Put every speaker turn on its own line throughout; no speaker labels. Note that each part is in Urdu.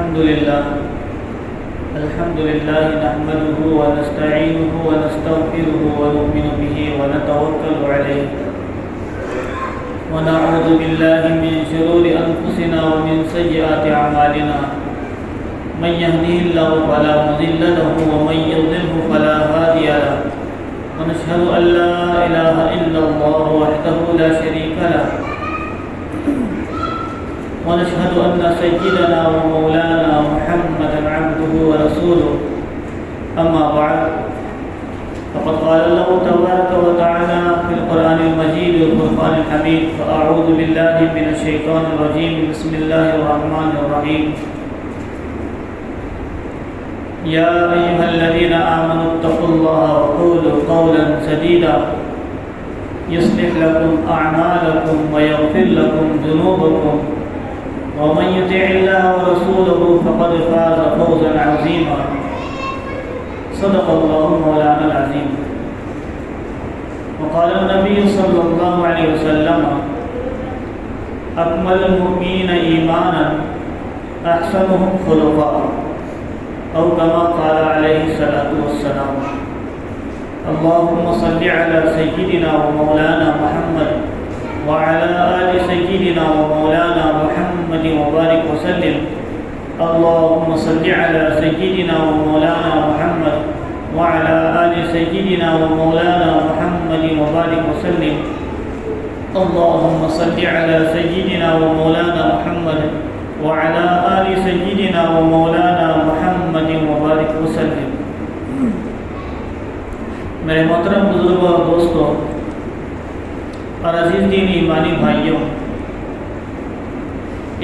الحمد لله نحمده ونستعينه ونستغفره ونؤمن به ونتوكل عليه ونعوذ بالله من شرور أنفسنا ومن سيئات أعمالنا من يهده الله فلا مضل له ومن يضلله فلا هادي له ونشهد أن لا إله إلا الله وحده لا شريك له ونشهد أن سيدنا ومولانا محمدا عبده ورسوله أما بعد فقد قال الله تبارك وتعالى في القرآن المجيد والفرقان الحميد فأعوذ بالله من الشيطان الرجيم بسم الله الرحمن الرحيم يا أيها الذين آمنوا اتقوا الله وقولوا قولا سديدا يصلح لكم أعمالكم ويغفر لكم ذنوبكم ومن يطع الله ورسوله فقد فاز فوزا عظيما صدق الله مولانا العظيم وقال النبي صلى الله عليه وسلم أكمل المؤمنين إيمانا أحسنهم خلقا أو كما قال عليه الصلاة والسلام اللهم صل على سيدنا ومولانا محمد وعلى آل سيدنا ومولانا محمد وبارك وسلم اللهم صل على سيدنا ومولانا محمد وعلى آل سيدنا ومولانا محمد وبارك وسلم اللهم صل على سيدنا ومولانا محمد وعلى آل سيدنا ومولانا محمد وبارك وسلم. میرے محترم بزرگوں اور دوستوں اور عزیز دین ایمانی بھائیوں،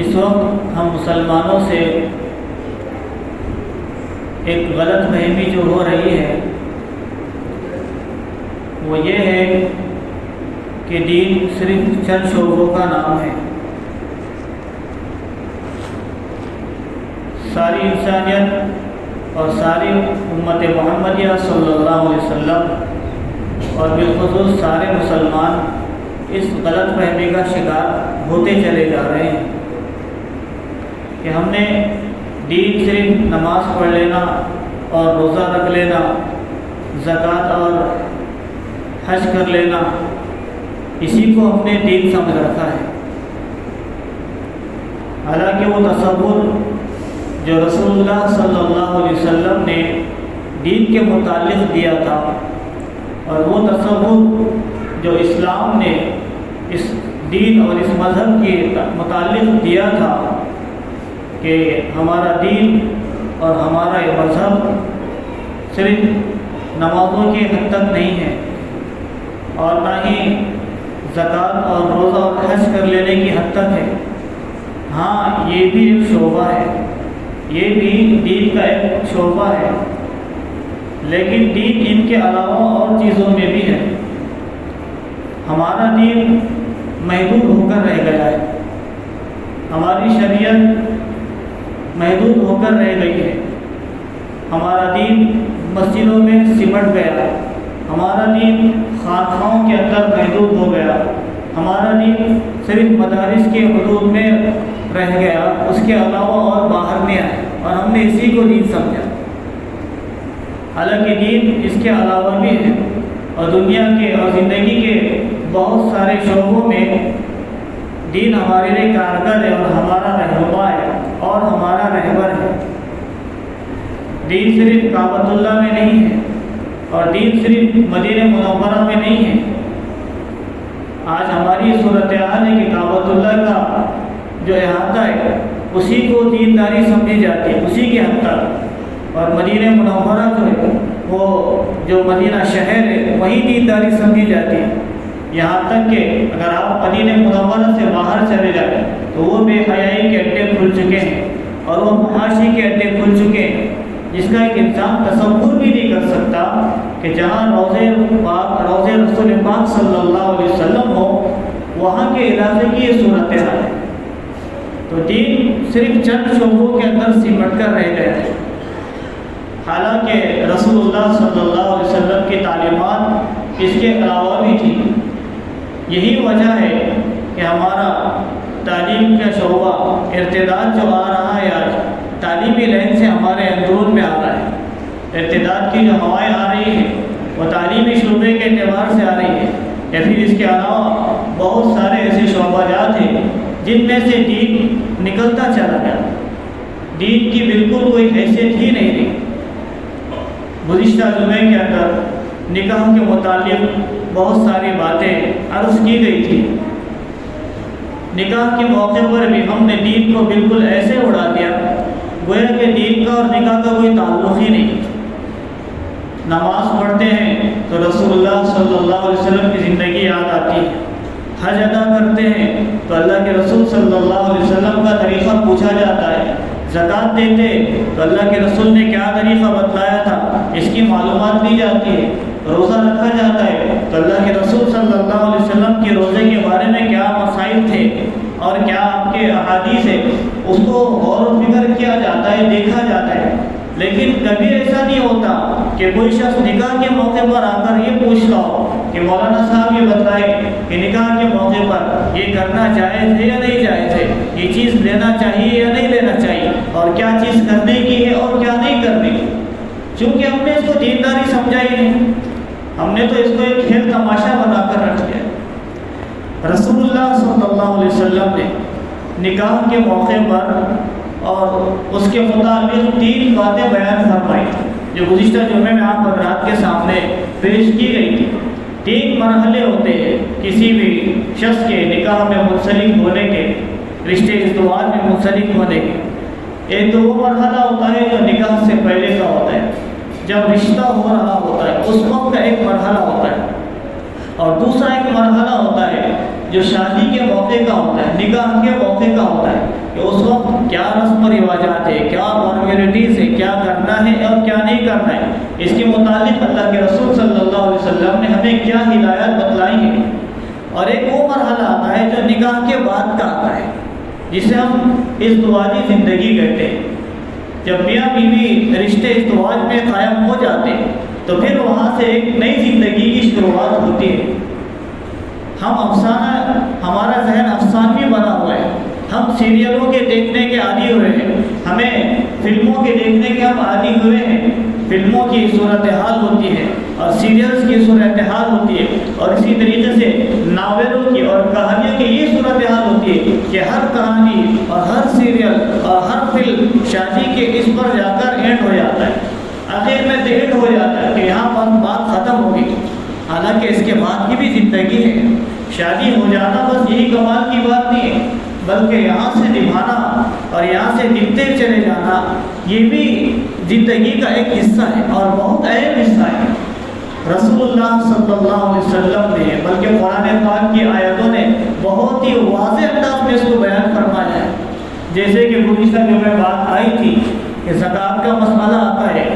اس وقت ہم مسلمانوں سے ایک غلط فہمی جو ہو رہی ہے وہ یہ ہے کہ دین صرف چند شعبوں کا نام ہے. ساری انسانیت اور ساری امت محمدیہ صلی اللہ علیہ وسلم اور بالخصوص سارے مسلمان اس غلط فہمی کا شکار ہوتے چلے جا رہے ہیں کہ ہم نے دین صرف نماز پڑھ لینا اور روزہ رکھ لینا، زکوٰۃ اور حج کر لینا، اسی کو ہم نے دین سمجھ رکھا ہے. حالانکہ وہ تصور جو رسول اللہ صلی اللہ علیہ وسلم نے دین کے متعلق دیا تھا اور وہ تصور جو اسلام نے اس دین اور اس مذہب کے متعلق دیا تھا کہ ہمارا دین اور ہمارا یہ مذہب صرف نمازوں کے حد تک نہیں ہے اور نہ ہی زکوٰۃ اور روزہ اور حج کر لینے کی حد تک ہے. ہاں، یہ بھی ایک شعبہ ہے، یہ بھی دین کا ایک شعبہ ہے، لیکن دین ان کے علاوہ اور چیزوں میں بھی ہے. ہمارا دین محدود ہو کر رہ گیا ہے، ہماری شریعت محدود ہو کر رہ گئی ہے. ہمارا دین مسجدوں میں سمٹ گیا، ہمارا دین خانقاہوں کے اندر محدود ہو گیا، ہمارا دین صرف مدارس کے حدود میں رہ گیا، اس کے علاوہ اور باہر میں آئے اور ہم نے اسی کو دین سمجھا. حالانکہ دین اس کے علاوہ بھی ہے اور دنیا کے اور زندگی کے بہت سارے شعبوں میں دین ہمارے لیے کارگر ہے اور ہمارا رہنما ہے اور ہمارا رہبر ہے. دین صرف کعبۃ اللہ میں نہیں ہے اور دین صرف مدینہ منورہ میں نہیں ہے. آج ہماری صورتحال ہے کہ کعبۃ اللہ کا جو احاطہ ہے اسی کو دینداری سمجھی جاتی ہے، اسی کے حد تک، اور مدینہ منورہ جو ہے وہ جو مدینہ شہر ہے وہی دینداری سمجھی جاتی ہے. یہاں تک کہ اگر آپ مدینہ منورہ سے باہر چلے جائیں تو وہ بے حیائی کے اڈے کھل چکے ہیں اور وہ فحاشی کے اڈے کھل چکے ہیں جس کا ایک انسان تصور بھی نہیں کر سکتا کہ جہاں روضہ رسول پاک صلی اللہ علیہ وسلم ہو وہاں کے علاقے کی یہ صورتحال ہے. تو دین صرف چند شعبوں کے اندر سمٹ کر رہ گیا ہے. حالانکہ رسول اللہ صلی اللہ علیہ وسلم کی تعلیمات اس کے علاوہ بھی تھی. یہی وجہ ہے کہ ہمارا تعلیم کا شعبہ ارتداد جو آ رہا ہے آج تعلیمی لائن سے ہمارے اندرون میں آ رہا ہے۔ ارتداد کی جو ہوائیں آ رہی ہیں وہ تعلیمی شعبے کے اعتبار سے آ رہی ہے، یا پھر اس کے علاوہ بہت سارے ایسے شعبہ جات ہیں جن میں سے دین نکلتا چلا گیا، دین کی بالکل کوئی حیثیت ہی نہیں رہی۔ گزشتہ جمعے کے اندر نکاح کے متعلق بہت ساری باتیں عرض کی گئی تھی۔ نکاح کے موقع پر بھی ہم نے دین کو بالکل ایسے اڑا دیا گویا کہ دین کا اور نکاح کا کوئی تعلق ہی نہیں۔ نماز پڑھتے ہیں تو رسول اللہ صلی اللہ علیہ وسلم کی زندگی یاد آتی ہے، حج ادا کرتے ہیں تو اللہ کے رسول صلی اللہ علیہ وسلم کا طریقہ پوچھا جاتا ہے، زکوٰۃ دیتے تو اللہ کے رسول نے کیا طریقہ بتلایا تھا اس کی معلومات دی جاتی ہے، روزہ رکھا جاتا ہے تو اللہ کے رسول صلی اللہ علیہ وسلم کے روزے کے بارے میں کیا مسائل تھے اور کیا آپ کے احادیث ہے اس کو غور و فکر کیا جاتا ہے، دیکھا جاتا ہے۔ لیکن کبھی ایسا نہیں ہوتا کہ کوئی شخص نکاح کے موقع پر آ کر یہ پوچھتا ہو کہ مولانا صاحب یہ بتلائے کہ نکاح کے موقع پر یہ کرنا جائز ہے یا نہیں جائز ہے، یہ چیز لینا چاہیے یا نہیں لینا چاہیے، اور کیا چیز کرنے کی ہے اور کیا نہیں کرنے کی۔ چونکہ ہم نے اس کو دینداری سمجھا ہی نہیں، ہم نے تو اس کو ایک کھیل تماشا بنا کر رکھ دیا۔ رسول اللہ صلی اللہ علیہ وسلم نے نکاح کے موقع پر اور اس کے مطابق 3 باتیں بیان فرمائی جو گزشتہ جمعے میں آپ حضرات کے سامنے پیش کی گئی تھی۔ 3 مرحلے ہوتے ہیں کسی بھی شخص کے نکاح میں منسلک ہونے کے، رشتے ازدواج میں منسلک ہونے کے۔ ایک تو وہ مرحلہ ہوتا ہے جو نکاح سے پہلے کا ہوتا ہے، جب رشتہ ہو رہا ہوتا ہے اس وقت کا ایک مرحلہ ہوتا ہے، اور دوسرا ایک مرحلہ ہوتا ہے جو شادی کے موقع کا ہوتا ہے، نکاح کے موقع کا ہوتا ہے کہ اس وقت کیا رسم و رواجات ہے، کیا فارمیلٹیز ہے، کیا کرنا ہے اور کیا نہیں کرنا ہے، اس کے متعلق اللہ کے رسول صلی اللہ علیہ وسلم نے ہمیں کیا ہدایات بتلائی ہیں۔ اور ایک وہ مرحلہ آتا ہے جو نکاح کے بعد کا آتا ہے جسے ہم ازدواجی زندگی کہتے ہیں۔ جب میاں بیوی رشتے ازدواج میں قائم ہو جاتے ہیں تو پھر وہاں سے ایک نئی زندگی کی شروعات ہوتی ہے۔ ہمارا ذہن افسانوی بنا ہوا ہے، ہم سیریلوں کے دیکھنے کے عادی ہوئے ہیں، ہمیں فلموں کے دیکھنے کے ہم عادی ہوئے ہیں۔ فلموں کی صورتحال ہوتی ہے اور سیریلز کی صورتحال ہوتی ہے، اور اسی طریقے سے ناولوں کی اور کہانیوں کی یہ صورتحال ہوتی ہے کہ ہر کہانی اور ہر سیریل اور ہر فلم شادی کے اس پر جا کر اینڈ ہو جاتا ہے، آخر میں ڈیٹ ہو جاتا ہے کہ یہاں پر بات ختم ہوگی۔ حالانکہ اس کے بعد کی بھی زندگی ہے، شادی ہو جانا بس یہی کمال کی بات نہیں ہے، بلکہ یہاں سے نبھانا اور یہاں سے نبھتے چلے جانا یہ بھی زندگی کا ایک حصہ ہے اور بہت اہم حصہ ہے۔ رسول اللہ صلی اللہ علیہ وسلم نے بلکہ قرآن پاک کی آیتوں نے بہت ہی واضح انداز میں اس کو بیان فرمایا ہے۔ جیسے کہ گزشتہ جو میں بات آئی تھی کہ زکوٰۃ کا مسئلہ آتا ہے،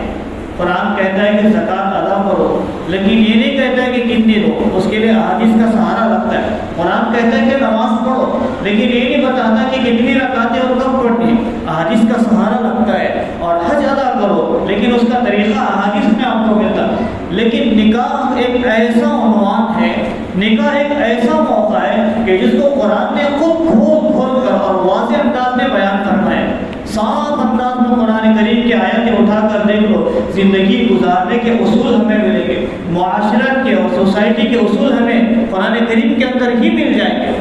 قرآن کہتا ہے کہ زکوٰۃ ادا کرو، لیکن یہ نہیں کہتا ہے کہ کتنی دو، اس کے لیے احادیث کا سہارا لگتا ہے۔ قرآن کہتا ہے کہ نماز پڑھو، لیکن یہ نہیں بتاتا کہ کتنی رکعتیں اور کب پڑھنی، احادیث کا سہارا لگتا ہے۔ اور حج ادا کرو، لیکن اس کا طریقہ احادیث میں آپ کو ملتا ہے۔ لیکن نکاح ایک ایسا عنوان ہے، نکاح ایک ایسا موقع ہے کہ جس کو قرآن نے خود کھول کر اور واضح انداز میں بیان کرنا ہے۔ صاف انداز میں قرآن کریم کی آیتیں اٹھا کر دیکھ لو، زندگی گزارنے کے اصول ہمیں ملیں گے، معاشرت کے اور سوسائٹی کے اصول ہمیں قرآن کریم کے اندر ہی مل جائیں گے۔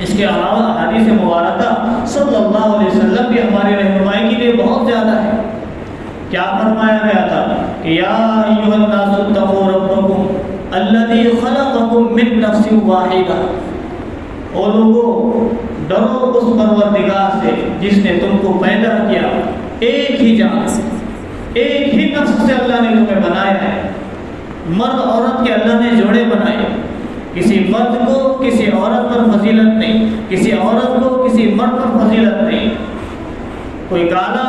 اس کے علاوہ احادیث مبارکہ صلی اللہ علیہ وسلم بھی ہماری رہنمائی کے لیے بہت زیادہ ہے۔ کیا فرمایا گیا تھا کہ یا ایھا الناس اتقوا ربکم الذی خلقکم من نفس واحدہ، او لوگو ڈرو اس پروردگار سے جس نے تم کو پیدا کیا ایک ہی جان سے، ایک ہی نفس سے اللہ نے تمہیں بنایا ہے۔ مرد عورت کے اللہ نے جوڑے بنائے، کسی مرد کو کسی عورت پر فضیلت نہیں، کسی عورت کو کسی مرد پر فضیلت نہیں، کوئی کالا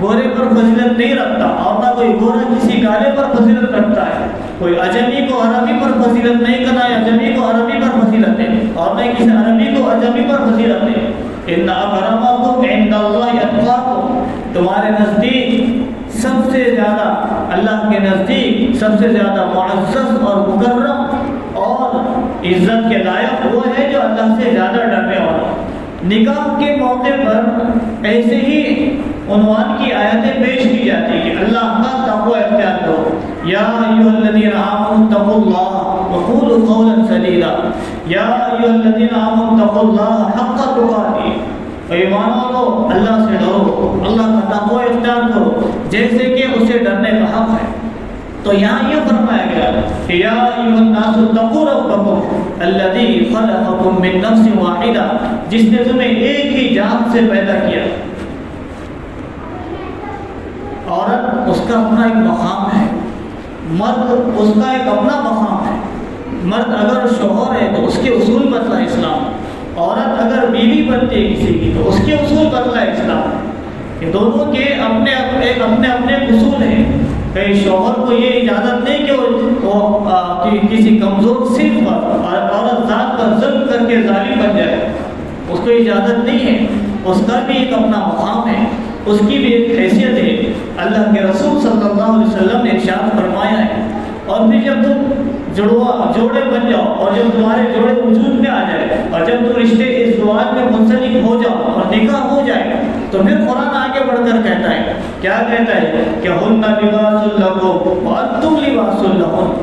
گورے پر فضیلت نہیں رکھتا اور نہ کوئی گورا کسی کالے پر فضیلت رکھتا ہے، کوئی اجمی کو عربی پر فضیلت نہیں کرنا ہے، اجمی کو عربی پر فضیلت ہے، اور نہ کسی عربی کو اجمی پر فضیلت ہے۔ ان اکرمکم عند اللہ اتقاکم، تمہارے نزدیک سب سے زیادہ اللہ کے نزدیک سب سے زیادہ معزز اور مکرم اور عزت کے لائق وہ ہے جو اللہ سے زیادہ ڈرنے والا۔ نکاح کے موقع پر ایسے ہی عنوان کی آیتیں پیش کی جاتی ہیں کہ اللہ کا تقوی اختیار کرو. یا ایھا الذین آمنوا اتقوا اللہ وقولوا قولا سدیدا. یا ایھا الذین آمنوا اتقوا اللہ حق تقاته، ایمان والو اللہ سے ڈرو، اللہ کا تقوی اختیار کرو جیسے کہ اسے ڈرنے کا حق ہے. تو یہاں یہ فرمایا گیا کہ یا ایھا الناس اتقوا ربکم الذی خلقکم من نفس واحدہ، جس نے تمہیں ایک ہی جان سے پیدا کیا. عورت اس کا اپنا ایک مقام ہے، مرد اس کا ایک اپنا مقام ہے. مرد اگر شوہر ہے تو اس کے اصول بتلا اسلام، عورت اگر بیوی بنتی ہے کسی کی تو اس کے اصول بتلا اسلام. کہ دونوں کے اپنے اپنے اصول ہیں. کہیں شوہر کو یہ اجازت نہیں کہ وہ کسی کمزور صنف پر اور عورت ذات پر ظلم کر کے ظالم بن جائے، اس کو اجازت نہیں ہے. اس کا بھی ایک اپنا مقام ہے، اس کی بھی ایک حیثیت ہے. اللہ کے رسول صلی اللہ علیہ وسلم نے ارشاد فرمایا ہے. اور پھر جب تم جوڑے بن جاؤ اور جب تمہارے جوڑے وجود میں آ جائے اور جب تم رشتے اس زواج میں منسلک ہو جاؤ اور نکاح ہو جائے تو پھر قرآن آگے بڑھ کر کہتا ہے، کیا کہتا ہے کہ ہن لباس لکم وانتم لباس لہن.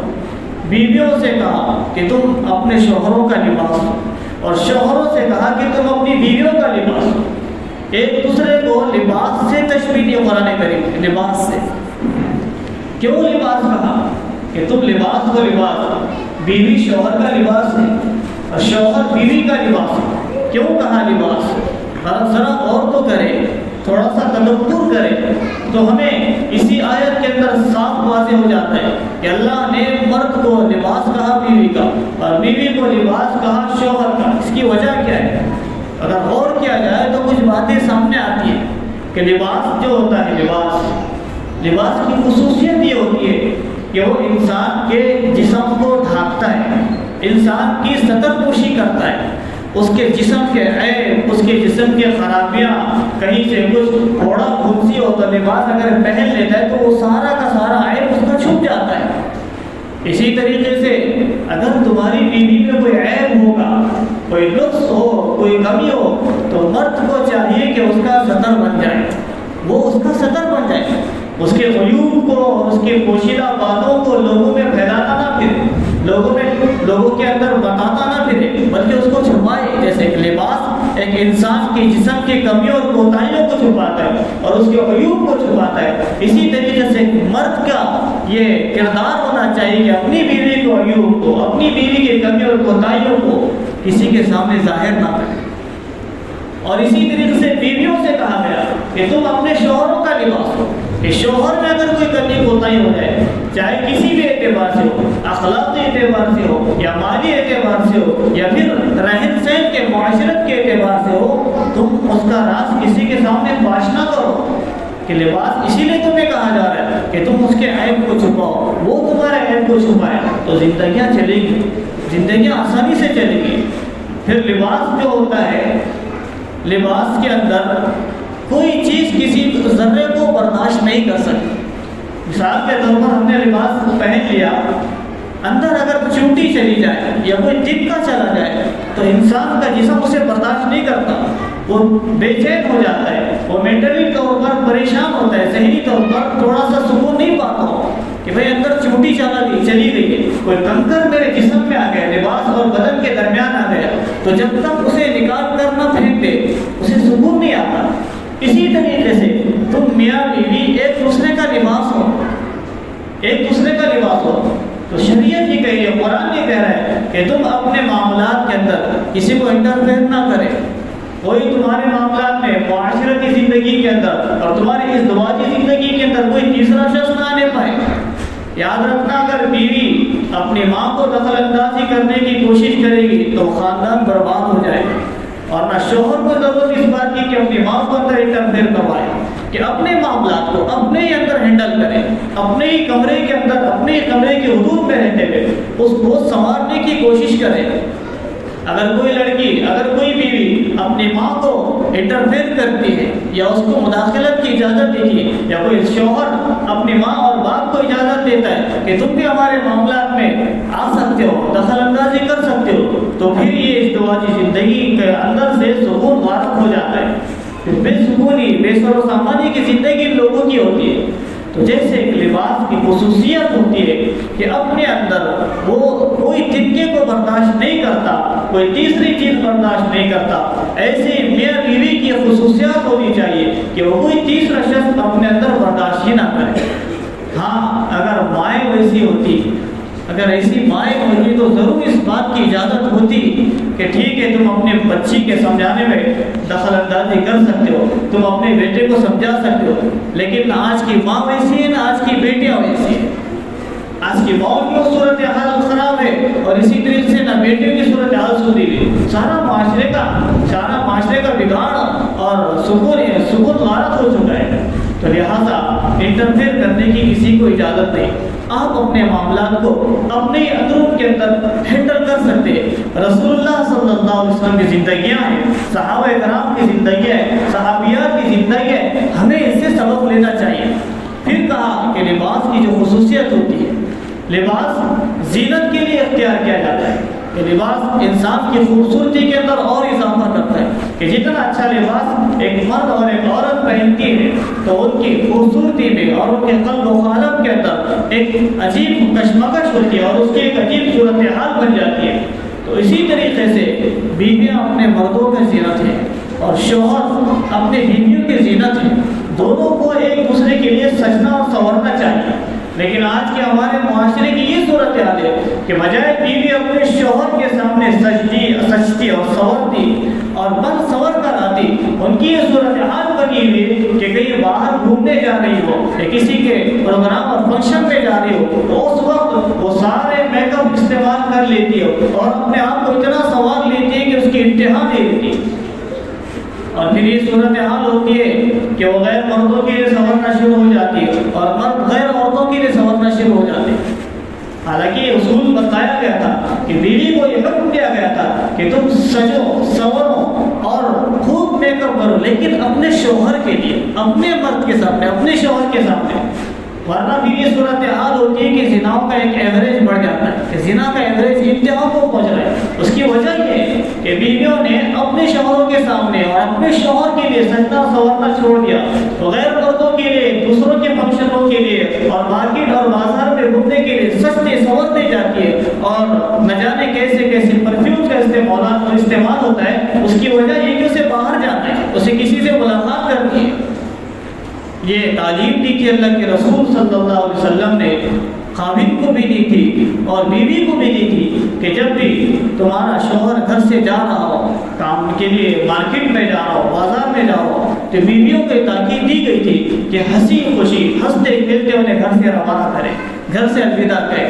بیویوں سے کہا کہ تم اپنے شوہروں کا لباس ہو اور شوہروں سے کہا کہ تم اپنی بیویوں کا لباس ہو. ایک دوسرے کو لباس سے تشبیہ دی قرآن کریم. لباس سے کیوں لباس کہا کہ تم لباس ہو. لباس بیوی شوہر کا لباس ہے اور شوہر بیوی کا لباس ہے. کیوں کہا لباس؟ ذرا غور تو کرے، تھوڑا سا تدبر کرے تو ہمیں اسی آیت کے اندر صاف واضح ہو جاتا ہے کہ اللہ نے مرد کو لباس کہا بیوی کا اور بیوی کو لباس کہا شوہر کا. اس کی وجہ کیا ہے؟ اگر غور کیا جائے تو کچھ باتیں سامنے آتی ہیں کہ لباس جو ہوتا ہے، لباس کی خصوصیت یہ ہوتی ہے کہ وہ انسان کے جسم کو ڈھانپتا ہے، انسان کی سطر پوشی کرتا ہے. اس کے جسم کے عیب، اس کے جسم کے خرابیاں، کہیں سے کچھ تھوڑا پھنسی ہو تو لباس اگر پہن لیتا ہے تو وہ سارا کا سارا عیب اس کا چھپ جاتا ہے. اسی طریقے سے اگر تمہاری بیوی میں کوئی عیب ہوگا، کوئی نقص ہو، کوئی کمی ہو تو مرد کو چاہیے کہ اس کا سطر بن جائے، وہ اس کا سطر بن جائے. اس کے عیوب کو، اس کے پوشیدہ باتوں کو لوگوں میں پھیلاتا نہ پھرے، لوگوں کے اندر بتاتا نہ پھرے، بلکہ اس کو چھپائے. جیسے کہ لباس ایک انسان کے جسم کی کمیوں اور کوتاہیوں کو چھپاتا ہے اور اس کے عیوب کو چھپاتا ہے، اسی طریقے سے مرد کا یہ کردار ہونا چاہیے کہ اپنی بیوی کو عیوب کو، اپنی بیوی کی کمیوں اور کوتاہیوں کو کسی کے سامنے ظاہر نہ کرے. اور اسی طریقے سے بیویوں سے کہا گیا کہ تم اپنے شوہروں کا لباس ہو. کہ شوہر میں اگر کوئی کمی کوتاہی ہو جائے، چاہے کسی بھی اعتبار سے ہو، اخلاقی اعتبار سے ہو یا مالی اعتبار سے ہو یا پھر رہن سہن کے معاشرت کے اعتبار سے ہو، تم اس کا راز کسی کے سامنے فاش نہ کرو. کہ لباس اسی لیے تمہیں کہا جا رہا ہے کہ تم اس کے عیب کو چھپاؤ، وہ تمہارے عیب کو چھپائے تو زندگیاں چلے گی، زندگیاں آسانی سے چلے گی. پھر لباس جو ہوتا ہے، لباس کے اندر کوئی چیز کسی ذرے کو برداشت نہیں کر سکتی. مثال کے طور پر ہم نے لباس پہن لیا، اندر اگر چونٹی چلی جائے یا کوئی ٹپکا چلا جائے تو انسان کا جسم اسے برداشت نہیں کرتا، وہ بے چین ہو جاتا ہے، وہ مینٹلی طور پر پریشان ہوتا ہے، ذہنی طور پر تھوڑا سا سکون نہیں پاتا ہو کہ بھائی اندر چونٹی چلی گئی ہے، کوئی کنکر میرے جسم میں آ گیا، لباس اور بدن کے درمیان آ گیا، تو جب تک اسے نکال کر نہ پھینک دے اسے سکون نہیں آتا. اسی طریقے سے تم میاں بیوی ایک دوسرے کا لباس ہو، ایک دوسرے کا لباس ہو. تو شریعت یہ کہہ رہی ہے، قرآن یہ کہہ رہا ہے کہ تم اپنے معاملات کے اندر کسی کو انٹرفیئر نہ کرے. کوئی تمہارے معاملات میں، معاشرتی زندگی کے اندر اور تمہاری اس ازدواجی زندگی کے اندر کوئی تیسرا شخص نہ آنے پائے. یاد رکھنا، اگر بیوی اپنی ماں کو دخل اندازی کرنے کی کوشش کرے گی تو خاندان برباد ہو جائے گا. اور نہ شوہر کو ضرورت اس بات کی کہ اپنی ماں کو اندر انٹرفیئر کروائے، کہ اپنے معاملات کو اپنے ہی اندر ہینڈل کرے، اپنے ہی کمرے کے اندر، اپنے ہی کمرے کے حدود میں رہتے ہوئے اس کو سنوارنے کی کوشش کرے. اگر کوئی لڑکی، اگر کوئی بیوی اپنی ماں کو انٹرفیئر کرتی ہے یا اس کو مداخلت کی اجازت دیتی ہے، یا کوئی شوہر اپنی ماں اور باپ کو اجازت دیتا ہے کہ تم بھی ہمارے معاملات میں آ سکتے ہو، دخل اندازی کر سکتے ہو، تو پھر یہ ازدواجی زندگی کے اندر سے سکون غائب ہو جاتا ہے. بے سکونی، بے سر و سامانی کی زندگی لوگوں کی ہوتی ہے. تو جیسے ایک لباس کی خصوصیت ہوتی ہے کہ اپنے اندر وہ کوئی طبقے کو برداشت نہیں کرتا، کوئی تیسری چیز برداشت نہیں کرتا، ایسے میاں بیوی کی خصوصیات ہونی چاہیے کہ وہ کوئی تیسرا شخص اپنے اندر برداشت ہی نہ کرے. ہاں اگر مائیں ویسی ہوتی، اگر ایسی مائیں ہوتی تو ضرور اس بات کی اجازت ہوتی کہ ٹھیک ہے تم اپنے بچی کے سمجھانے میں دخل اندازی کر سکتے ہو، تم اپنے بیٹے کو سمجھا سکتے ہو. لیکن آج کی ماں ویسی ہے نہ آج کی بیٹیاں ویسی ہیں. آج کی ماؤں کی صورتحال خراب ہے اور اسی طریقے سے نہ بیٹیوں کی صورتحال سدھی ہے. سارا معاشرے کا بگاڑ اور سکون غارت ہو چکا ہے. تو لہٰذا انٹرفیئر کرنے کی کسی کو اجازت نہیں. آپ اپنے معاملات کو اپنے اندرون کے اندر ہینڈل کر سکتے ہیں. رسول اللہ صلی اللہ علیہ وسلم کی زندگیاں ہیں، صحابہ کرام کی زندگیاں ہیں، صحابیات کی زندگیاں ہیں، ہمیں اس سے سبق لینا چاہیے. پھر کہا کہ لباس کی جو خصوصیت ہوتی ہے، لباس زینت کے لیے اختیار کیا جاتا ہے. کہ لباس انسان کی خوبصورتی کے اندر اور اضافہ کرتا ہے کہ جتنا اچھا لباس ایک مرد اور ایک عورت پہنتی ہے تو ان کی خوبصورتی میں اور ان کے قلب و قالب کے اندر ایک عجیب کشمکش ہوتی ہے اور اس کی ایک عجیب صورتحال بن جاتی ہے. تو اسی طریقے سے بیویاں اپنے مردوں کی زینت ہیں اور شوہر اپنے بیویوں کی زینت ہیں. دونوں کو ایک دوسرے کے لیے سجنا اور سنورنا چاہیے. لیکن آج کے ہمارے معاشرے کی یہ صورتحال ہے کہ بجائے بیوی اپنے شوہر کے سامنے سجتی اور سنورتی اور بن سنور کر آتی، ان کی یہ صورتحال بنی ہوئی کہ کہیں باہر گھومنے جا رہی ہو یا کسی کے پروگرام اور فنکشن میں جا رہی ہو تو اس وقت وہ سارے میک اپ استعمال کر لیتی ہو اور اپنے آپ کو اتنا سنوار لیتی ہے کہ اس کی انتہا نہیں ہوتی. اور پھر یہ صورتحال ہوتی ہے کہ وہ غیر مردوں کے لیے سنورنا شروع ہو جاتی ہے اور مرد غیر عورتوں کے لیے سنورنا شروع ہو جاتے ہیں. حالانکہ یہ اصول بتایا گیا تھا کہ بیوی کو یہ حکم دیا گیا تھا کہ تم سجو سنورو اور خوب میک اپ کرو، لیکن اپنے شوہر کے لیے، اپنے مرد کے سامنے، اپنے شوہر کے سامنے. ورنہ بھی یہ صورتحال ہوتی ہے کہ زناؤں کا ایک ایوریج بڑھ جاتا ہے کہ زنا کا ایوریج انتہا کو پہنچ رہا ہے. اس کی وجہ یہ ہے کہ بیویوں نے اپنے شوہروں کے سامنے اور اپنے شوہر کے لیے سجنا سنورنا چھوڑ دیا. تو غیر مردوں کے لیے، دوسروں کے فنکشنوں کے لیے اور مارکیٹ اور بازار میں گھومنے کے لیے سجتے سنورتے جاتی ہے اور نہ جانے کیسے کیسے پرفیوم کا استعمال ہوتا ہے. اس کی وجہ یہ کہ اسے باہر جانا ہے، اسے کسی سے ملاقات کرنی ہے. یہ تعلیم دی کہ اللہ کے رسول صلی اللہ علیہ وسلم نے خاوند کو بھی دی تھی اور بیوی کو بھی دی تھی کہ جب بھی تمہارا شوہر گھر سے جا رہا ہو، کام کے لیے مارکیٹ میں جا رہا ہو، بازار میں جا رہا ہو، تو بیویوں کو تاکید دی گئی تھی کہ ہنسی خوشی ہنستے کھیلتے انہیں گھر سے روانہ کریں، گھر سے الوداع کریں.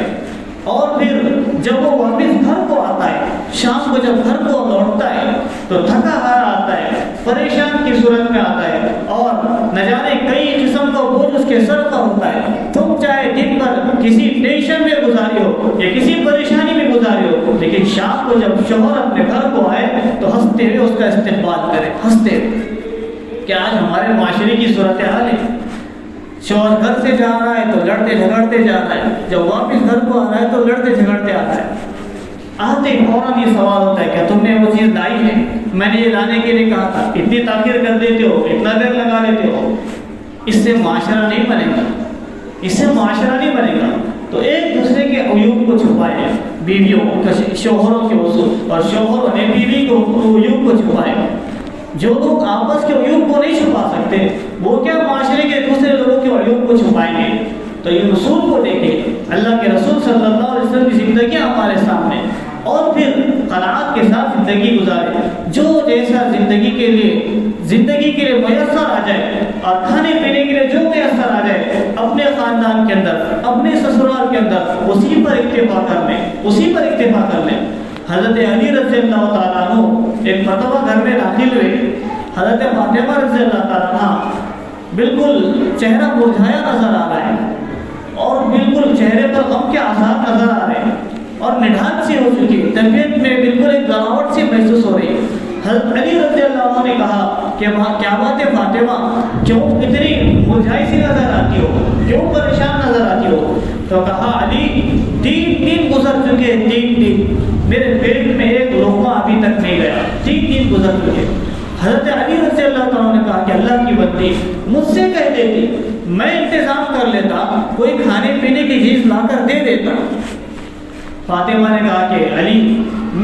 اور پھر جب وہ واپس گھر کو آتا ہے، شام کو جب گھر کو لوٹتا ہے تو تھکا ہارا آتا ہے، پریشان کی صورت میں آتا ہے اور نہ جانے کئی قسم کا بوجھ اس کے سر پر ہوتا ہے. تم چاہے دن بھر کسی ٹینشن میں گزاری ہو یا کسی پریشانی میں گزاری ہو، لیکن شام کو جب شوہر اپنے گھر کو آئے تو ہنستے ہوئے اس کا استقبال کرے، ہنستے ہوئے. کیا آج ہمارے معاشرے کی صورتحال ہے؟ شوہر گھر سے جا رہا ہے تو لڑتے جھگڑتے جا رہا ہے، جب واپس گھر کو آ رہا ہے تو لڑتے جھگڑتے آ رہا ہے. آتے فوراً یہ سوال ہوتا ہے کہ تم نے وہ چیز لائی ہے، میں نے یہ لانے کے لیے کہا تھا، اتنی تاخیر کر دیتے ہو، اتنا دیر لگا لیتے ہو. اس سے معاشرہ نہیں بنے گا، اس سے معاشرہ نہیں بنے گا. تو ایک دوسرے کے عیوب کو چھپائے، بیویوں شوہروں کے اصول اور شوہروں نے بیوی کو عیوب کو چھپائے. جو لوگ آپس کے عیوب کو نہیں چھپا سکتے وہ کیا معاشرے کے دوسرے لوگوں کے عیوب کو چھپائیں گے؟ تو یہ اصول کو دیکھیں، اللہ کے رسول صلی اللہ علیہ وسلم کی زندگیاں ہمارے سامنے، اور پھر قناعت کے ساتھ زندگی گزارے. جو جیسا زندگی کے لیے میسر آ جائے اور کھانے پینے کے لیے جو میسر آ جائے اپنے خاندان کے اندر، اپنے سسرال کے اندر اسی پر اکتفا کر لیں. حضرت علی رضی اللہ تعالیٰ عنہ ایک مرتبہ گھر میں داخل ہوئے. حضرت فاطمہ رضی اللہ تعالیٰ عنہ بالکل چہرہ مرجھایا نظر آ رہا ہے اور بالکل چہرے پر غم کے آثار نظر آ رہے ہیں اور نڈھال سی ہو چکی، طبیعت میں بالکل ایک گراوٹ سی محسوس ہو رہی ہے. حضرت علی رضی اللہ عنہ نے کہا کہ کیا بات ہے فاطمہ، کیوں اتنی مرجھائی سی نظر آتی ہو، کیوں پریشان نظر آتی ہو؟ تو کہا علی 3 دن گزر چکے، 3 دن میرے پیٹ میں ایک لقمہ ابھی تک نہیں گیا، 3 دن گزر چکے. حضرت علی رضی اللہ تعالیٰ نے کہا کہ اللہ کی بندی مجھ سے کہہ دیتی، میں انتظام کر لیتا، کوئی کھانے پینے کی چیز لا کر دے دیتا۔ فاطمہ نے کہا کہ علی،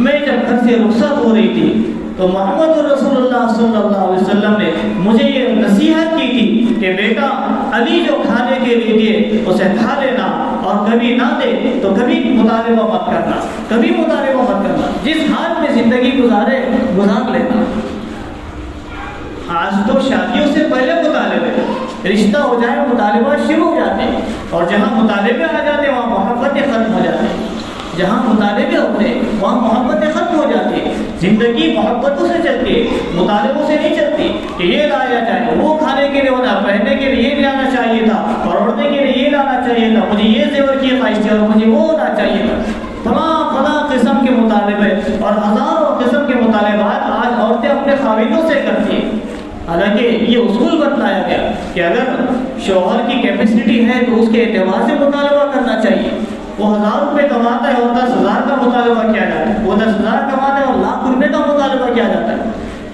میں جب گھر سے رخصت ہو رہی تھی تو محمد رسول اللہ صلی اللہ علیہ وسلم نے مجھے یہ نصیحت کی تھی کہ بیٹا علی جو کھانے کے لیے دے اسے کھا لینا، اور کبھی نہ دے تو کبھی مطالبہ مت کرنا، کبھی مطالبہ مت کرنا، جس حال میں زندگی گزار لینا۔ آج تو شادیوں سے پہلے مطالبے، رشتہ ہو جائے مطالبات شروع ہو جاتے ہیں، اور جہاں مطالبے آ جاتے ہیں وہاں محبتیں ختم ہو جاتی ہیں، جہاں مطالبے ہوتے ہیں وہاں محبتیں ختم ہو جاتی ہیں۔ زندگی محبتوں سے چلتی ہے، مطالبوں سے نہیں چلتی کہ یہ لایا جائے، وہ کھانے کے لیے ہونا، پہننے کے لیے یہ لانا چاہیے تھا، اور اوڑھنے کے لیے یہ لانا چاہیے تھا، مجھے یہ زیور کی خواہش تھی اور مجھے وہ ہونا چاہیے تھا۔ فلاں قسم کے مطالبے اور ہزاروں قسم کے مطالبات آج عورتیں اپنے خاوندوں سے کرتی ہیں۔ حالانکہ یہ اصول بتلایا گیا کہ اگر شوہر کی کیپیسٹی ہے تو اس کے اعتبار سے مطالبہ کرنا چاہیے۔ وہ 1000 روپے کماتا ہے اور 10,000 کا مطالبہ کیا جاتا ہے، وہ 10,000 کماتا ہے اور لاکھ روپے کا مطالبہ کیا جاتا ہے۔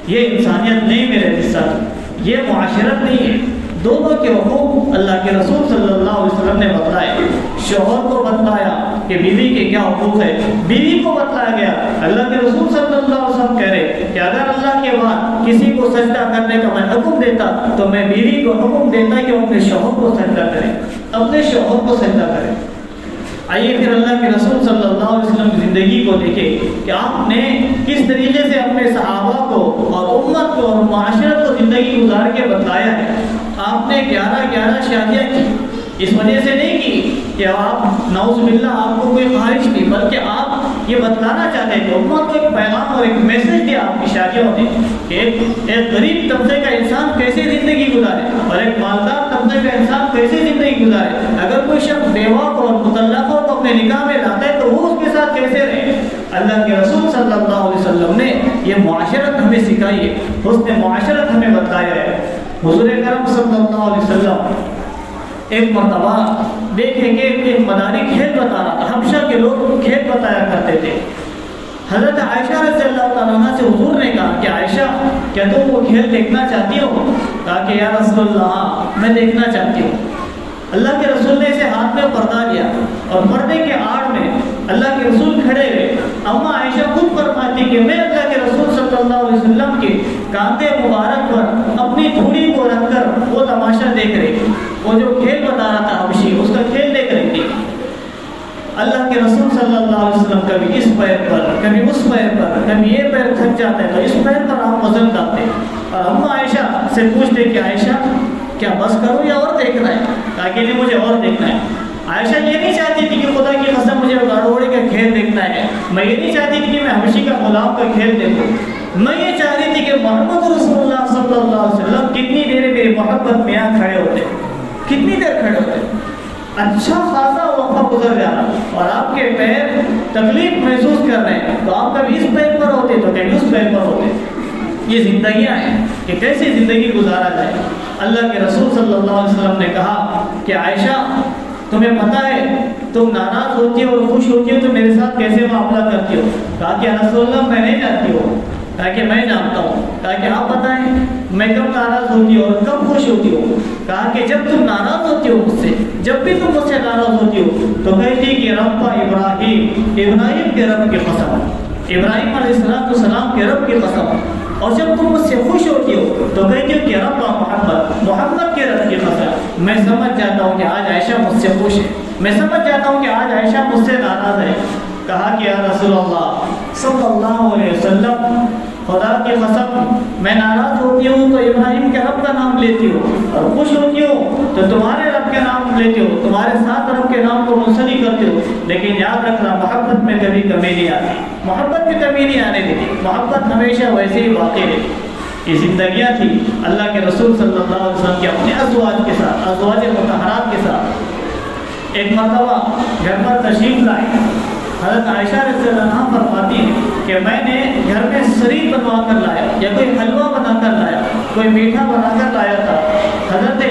یہ انسانیت نہیں میرے ساتھ، یہ معاشرت نہیں ہے۔ دونوں کے حقوق اللہ کے رسول صلی اللہ علیہ وسلم نے بتلائے۔ شوہر کو بتلایا کہ بیوی کے کیا حقوق ہے، بیوی کو بتلایا گیا۔ اللہ کے رسول صلی اللہ علیہ وسلم کہہ رہے کہ اگر اللہ کے بعد کسی کو سجدہ کرنے کا میں حکم دیتا تو میں بیوی کو حکم دیتا کہ وہ اپنے شوہر کو سجدہ کرے، اپنے شوہر کو سجدہ کرے۔ آئیے پھر اللہ کے رسول صلی اللہ علیہ وسلم کی زندگی کو دیکھیں کہ آپ نے کس طریقے سے اپنے صحابہ کو اور امت کو اور معاشرت کو زندگی گزار کے بتلایا ہے۔ آپ نے 11 شادیاں کی، اس وجہ سے نہیں کی کہ آپ نعوذ باللہ آپ کو کوئی خواہش تھی، بلکہ آپ یہ بتلانا چاہتے تھے، امت کو ایک پیغام اور ایک میسج دیا آپ کی شادیوں نے کہ ایک غریب طبقے کا انسان کیسے زندگی گزارے اور ایک مالدار طبقے کا انسان کیسے زندگی گزارے۔ اگر کوئی شخص بیوہ کو اور مطلقوں کو اپنے نکاح میں لاتا ہے تو وہ اس کے ساتھ کیسے رہے۔ اللہ کے رسول صلی اللہ علیہ وسلم نے یہ معاشرت ہمیں سکھائی ہے، حسن معاشرت ہمیں بتایا ہے۔ حضور اکرم صلی اللہ علیہ وسلم ایک مرتبہ دیکھیں کہ ایک مداری کھیل بتا رہا تھا، حبشہ کے لوگ کھیل بتایا کرتے تھے۔ حضرت عائشہ رضی اللہ تعالیٰ عنہ سے حضور نے کہا کہ عائشہ کیا تم وہ کھیل دیکھنا چاہتی ہو؟ کہا کہ یا رسول اللہ میں دیکھنا چاہتی ہوں۔ اللہ کے رسول نے اسے ہاتھ میں پردہ لیا اور پردے کے آڑ میں اللہ کے رسول کھڑے ہوئے۔ اما عائشہ خود فرماتی کہ میں اللہ کے رسول صلی اللہ علیہ وسلم کے کاندھے مبارک پر اپنی دھوڑی کو رکھ کر وہ تماشا دیکھ رہی تھی، وہ جو کھیل بتا رہا تھا حبشی اس کا کھیل دیکھ رہی تھی۔ اللہ کے رسول صلی اللہ علیہ وسلم کبھی اس پیر پر کبھی اس پیر پر، کبھی یہ پیر تھک جاتا ہے تو اس پیر پر آپ وزن ڈالتے اور اما عائشہ سے پوچھتے کہ عائشہ کیا بس کرو یا اور دیکھنا ہے؟ کہا کہ نہیں مجھے اور دیکھنا ہے۔ عائشہ یہ نہیں چاہتی تھی کہ خدا کی قسم مجھے گاڑوڑے کا کھیل دیکھنا ہے، میں یہ نہیں چاہتی تھی کہ میں حبشی کا غلام کا کھیل دیکھوں، میں یہ چاہ رہی تھی کہ محمد رسول اللہ صلی اللہ علیہ وسلم کتنی دیر میری محبت میں یہاں کھڑے ہوتے، کتنی دیر کھڑے ہوتے، اچھا خاصا وقفہ گزر جانا اور آپ کے پیر تکلیف محسوس کر رہے ہیں تو آپ کبھی اس پیر پر ہوتے تو کبھی اس پیر پر ہوتے۔ یہ زندگیاں ہیں کہ کیسے زندگی گزارا جائے۔ اللہ کے رسول صلی اللہ علیہ وسلم نے کہا کہ عائشہ تمہیں پتہ ہے تم ناراض ہوتی ہو اور خوش ہوتی ہو تو میرے ساتھ کیسے معاملہ کرتی ہو؟ کہا کہ رسول اللہ میں نہیں جانتی ہوں۔ کہا کہ میں جانتا ہوں۔ کہا کہ آپ بتائیں میں کب ناراض ہوتی ہوں اور کب خوش ہوتی ہوں؟ کہا کہ جب تم ناراض ہوتی ہو مجھ سے، جب بھی تم مجھ سے ناراض ہوتی ہو تو کہتی کہ رب ابراہیم کے رب کی قسم، ابراہیم علیہ السلام کے رب کی قسم، اور جب تم مجھ سے خوش ہوتی ہو تو کہتی ہو کہ رب محمد کے رب کی قسم۔ میں سمجھ جاتا ہوں کہ آج عائشہ مجھ سے خوش ہے، میں سمجھ جاتا ہوں کہ آج عائشہ مجھ سے ناراض ہے۔ کہا کہ یا رسول اللہ صلی اللہ علیہ وسلم خدا کی قسم میں ناراض ہوتی ہوں تو ابراہیم کے رب کا نام لیتی ہوں اور خوش ہوتی ہوں تو تمہارے رب کے نام لیتی ہوں، تمہارے ساتھ رب کے نام کو منسلک کرتی ہوں، لیکن یاد رکھنا محبت میں کبھی کمی نہیں آتی، محبت میں کمی نہیں آنے دیتی، محبت ہمیشہ ویسے ہی باقی رہتی۔ یہ زندگیاں تھی اللہ کے رسول صلی اللہ علیہ وسلم کے اپنے ازواج کے ساتھ، ازواج مطہرات کے ساتھ۔ ایک مرتبہ گھر پر تشریف لائے، حضرت عائشہ رضی اللہ عنہا فرماتی ہے کہ میں نے گھر میں سرید بنوا کر لایا یا کوئی حلوہ بنا کر لایا، کوئی میٹھا بنا کر لایا تھا۔ حضرت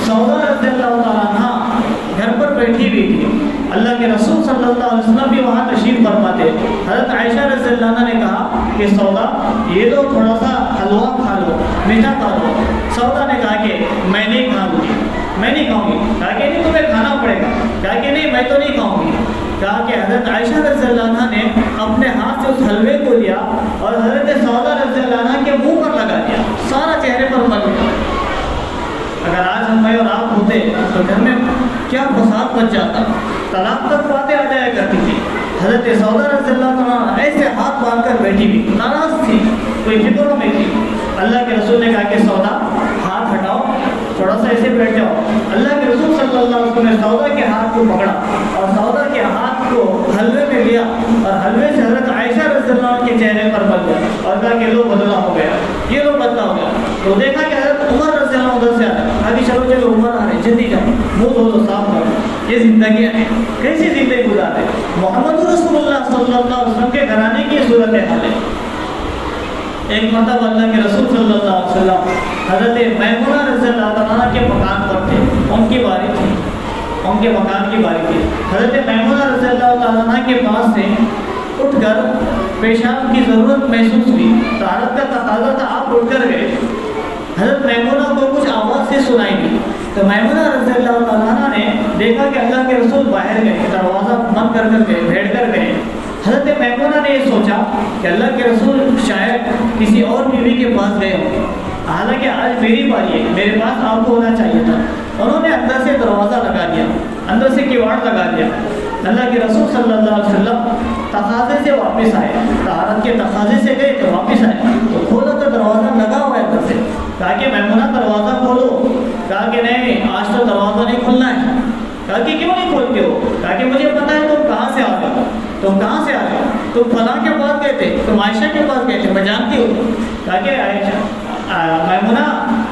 سودا رضی اللہ تعالیٰ عنہا گھر پر بیٹھی ہوئی تھی، اللہ کے رسول صلی اللہ علیہ وسلم بھی وہاں تشریف فرماتے. حضرت عائشہ رضی اللہ عنہا نے کہا کہ سودا یہ لو تھوڑا سا حلوہ کھا لو, میٹھا کھا لو. سودا نے کہا کہ میں نہیں کھاؤں گی, میں نہیں کھاؤں گی. کہا کہ نہیں تمہیں کھانا پڑے گا. کہا کہ نہیں میں تو نہیں کھاؤں گی. کہا کہ حضرت عائشہ رضی اللہ عنہا نے اپنے ہاتھ سے اس حلوے کو لیا اور حضرت سودا رضی اللہ عنہا کے منہ پر لگا دیا, سارا چہرے پر مل گیا. اگر آج ہم میں اور آپ ہوتے تو گھر میں کیا فساد بچ جاتا, طلاق تک باتیں آ جایا کرتی تھی. حضرت سودا رضی اللہ عنہا ایسے ہاتھ باندھ کر بیٹھی ہوئی, ناراض تھی, کوئی فکروں میں تھی. اللہ کے رسول نے کہا کہ سودا ہاتھ ہٹاؤ, تھوڑا سا ایسے بیٹھ جاؤ. اللہ کے رسول صلی اللہ علیہ وسلم نے سودا کے ہاتھ کو پکڑا اور سودا کے ہاتھ کو حلوے میں لیا اور حلوے سے حضرت عائشہ رضی اللہ عنہ کے چہرے پر مل گیا اور کہا کہ لو بدلا ہو گیا, یہ لو بدلا ہو گیا. تو دیکھا کہ حضرت عمر رضی اللہ عنہ ادھر سے آ رہا ہے. ابھی چلو چلو عمر آ رہے, جلدی جاؤ, منہ دھو دو, صاف کرو. یہ زندگیاں ہیں, کیسی زندگی گزارے. محمد رسول اللہ صلی اللہ علیہ وسلم کے گھرانے کی صورت حال ہے. ایک مرتبہ اللہ کے رسول صلی اللہ علیہ وسلم حضرت میمونہ رضی اللہ عنہا کے مکان پر تھے, ان کی باری تھی, ان کے مکان کی باری تھی. حضرت میمونہ رضی اللہ عنہا کے پاس سے اٹھ کر پیشاب کی ضرورت محسوس ہوئی, طہارت کا تقاضا تھا, آپ اٹھ کر گئے. حضرت میمونہ کو کچھ آواز سے سنائی دی تو میمونہ رضی اللہ عنہا نے دیکھا کہ اللہ کے رسول باہر گئے, دروازہ بند کر کر گئے, بیٹھ کر گئے. حضرت میمونہ نے یہ سوچا کہ اللہ کے رسول شاید کسی اور بیوی کے پاس گئے ہوں, حالانکہ آج میری باری ہے, میرے پاس آپ کو ہونا چاہیے تھا. انہوں نے اندر سے دروازہ لگا دیا, اندر سے کیواڑ لگا دیا. اللہ کے رسول صلی اللہ علیہ وسلم تقاضے سے واپس آئے, طہارت کے تقاضے سے گئے تو واپس آئے تو کھولا تو دروازہ لگا ہوا ہے اندر سے. کہا کہ میمونہ دروازہ کھولو. کہا کہ نہیں, آج تو دروازہ نہیں کھولنا ہے. کہا کہ کیوں نہیں کھولتے ہو؟ کہا کہ مجھے پتا ہے تم کہاں سے آ گئے ہو. تم کہاں سے آ گئے ہو؟ تم فلاں کے پاس گئے تھے, تم عائشہ کے پاس گئے تھے, میں جانتی ہوں. کہا کہ عائشہ میمونہ